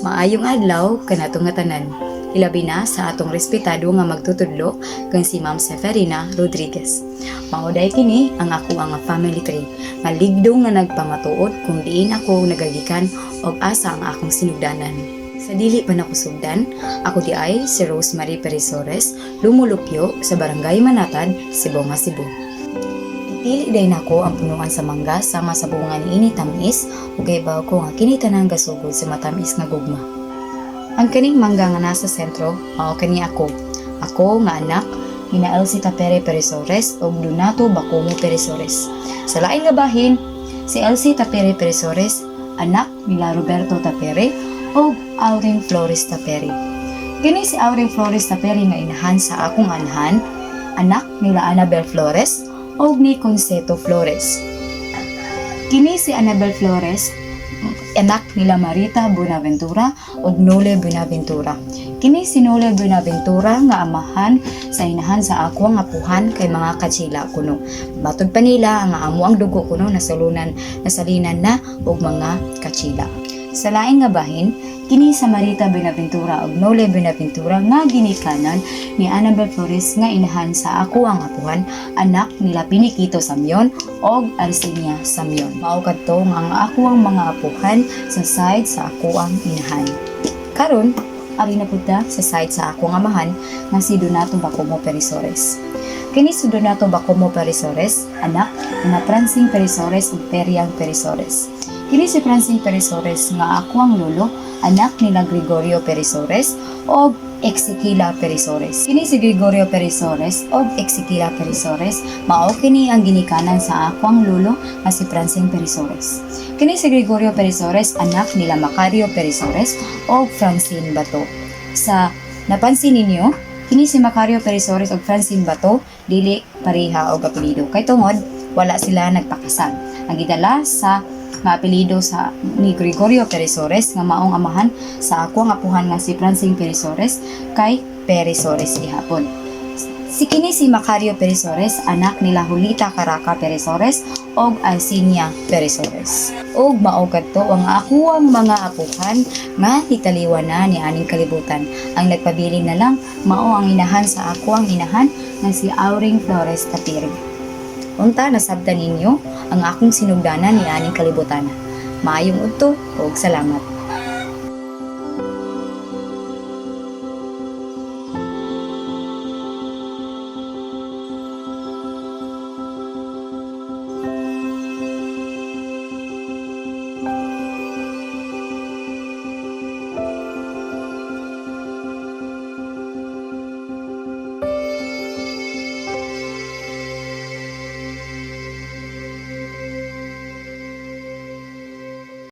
Maayong adlaw kanato nga tanan. Ilabi na sa atong respetado nga magtutudlo kang si Ma'am Seferina Rodriguez. Mauday kini ang ako ang family tree nga ligdong nga nagpamatuod kung diin ako nagagikan og asa ang akong sinugdanan. Sa dili pa nakusugdan, ako di ay si Rosemary Perisores, lumulupyo sa Barangay Manatad, Cebu nga Cebu. Pili day nako ang punuan sa mangga sama sa bunga niini tamis ug ibaw ko nga kini tanang gasugod sa matamis nga gugma. Ang kaning mangga nga nasa sentro mao kani ako. Ako nga anak ni Elsie Tapere Perisores ug Donato Bacomo Perisores. Sa lain nga bahin, si Elsie Tapere Perisores anak nila Roberto Tapere ug Auring Flores Tapere. Kini si Auring Flores Tapere nga inahan sa akong anhan, anak nila Annabel Flores og ni Conceto Flores. Kini si Annabel Flores, anak nila Marita Buenaventura og Nole Buenaventura. Kini si Nole Buenaventura nga amahan sa inahan sa ako nga apuhan kay mga katsila kuno. Matod pa nila nga amo ang dugo kuno nasalinan na og mga katsila. Sa lain nga bahin, kini sa Marita Buenaventura ug Nole Buenaventura nga ginikanan ni Annabel Flores nga inahan sa ako ang apuhan, anak nila Piniquito Samion ug Arsinia Samion. Mao kadto nga ang ako ang mga apuhan sa side sa ako ang inahan. Karon, ari na pud sa side sa ako ang amahan nga si Donato Bacomo Perisores. Kini si Donato Bacomo Perisores, anak ni Francine Perisores ug Periang Perisores. Kini si Francine Perisores nga ako ang lolo, anak nila Gregorio Perisores o Exequila Perisores. Kini si Gregorio Perisores o Exequila Perisores, mao kini ang ginikanan sa ako ang lolo nga si Francine Perisores. Kini si Gregorio Perisores, anak nila Macario Perisores o Francine Bato. Sa napansin ninyo, kini si Macario Perisores o Francine Bato, dili pareha og apelyido. Kay tungod, wala sila nagpakasal. Ang gidala sa nga apelyido sa ni Gregorio Perisores nga maong amahan sa ako ang apuhan nga si Francine Perisores kay Perisores ihapon. Si kini si Macario Perisores, anak nila Julita Caraca Perisores og Arsinia Perisores. Og mao kadto ang ako ang mga apuhan nga hitaliwan na ni aning kalibutan. Ang nagpabilin na lang mao ang inahan sa ako ang inahan nga si Auring Flores Tapere. Unta nasabtan ninyo ang akong sinugdanan ni aning kalibutan. Maayong udto ug salamat.